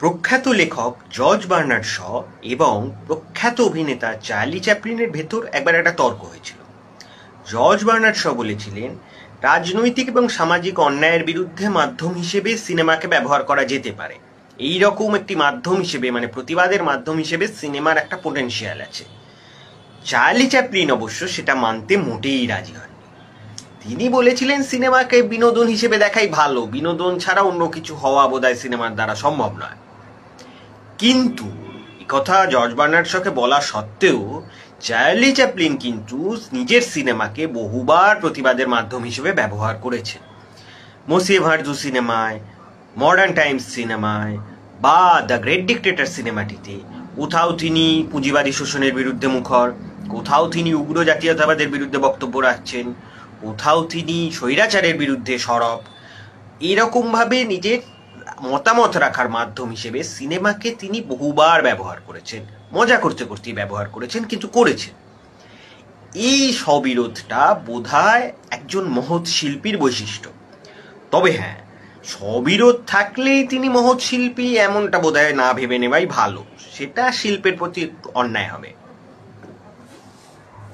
প্রখ্যাত লেখক George Bernard Shaw এবং প্রখ্যাত অভিনেতা চার্লি চ্যাপলিনের ভেতর একবার একটা তর্ক হয়েছিল। জর্জ বার্নার্ড শ বলেছিলেন, রাজনৈতিক এবং সামাজিক অন্যায়ের বিরুদ্ধে মাধ্যম হিসেবে সিনেমাকে ব্যবহার করা যেতে পারে। এই রকম একটি মাধ্যম হিসেবে, মানে প্রতিবাদের মাধ্যম হিসেবে সিনেমার একটা পোটেনশিয়াল আছে। চার্লি চ্যাপলিন অবশ্য সেটা মানতে মোটেই রাজি হন। তিনি বলেছিলেন, সিনেমাকে বিনোদন হিসেবে দেখাই ভালো, বিনোদন ছাড়া অন্য কিছু হওয়া বোধহয় সিনেমার দ্বারা সম্ভব নয়। কিন্তু কথা জর্জ বার্নার্ড শকে বলা সত্ত্বেও চার্লি চ্যাপলিন কিন্তু নিজের সিনেমাকে বহুবার প্রতিবাদের মাধ্যম হিসেবে ব্যবহার করেছেন। মসিয়ে ভার্জু সিনেমায়, মডার্ন টাইমস সিনেমায় বা দ্য গ্রেট ডিক্টেটর সিনেমাটিতে কোথাও তিনি পুঁজিবাদী শোষণের বিরুদ্ধে মুখর, কোথাও তিনি উগ্র জাতীয়তাবাদের বিরুদ্ধে বক্তব্য রাখছেন, কোথাও তিনি স্বৈরাচারের বিরুদ্ধে সরব। এরকমভাবে নিজের মতামত রাখার মাধ্যম হিসেবে সিনেমাকে তিনি বহুবার ব্যবহার করেছেন, মজা করতে করতেই ব্যবহার করেছেন, কিন্তু করেছেন। এই স্ববিরোধটা বোধহয় একজন মহৎ শিল্পীর বৈশিষ্ট্য। তবে হ্যাঁ, স্ববিরোধ থাকলেই তিনি মহৎ শিল্পী এমনটা বোধহয় না ভেবে নেওয়াই ভালো, সেটা শিল্পের প্রতি অন্যায় হবে।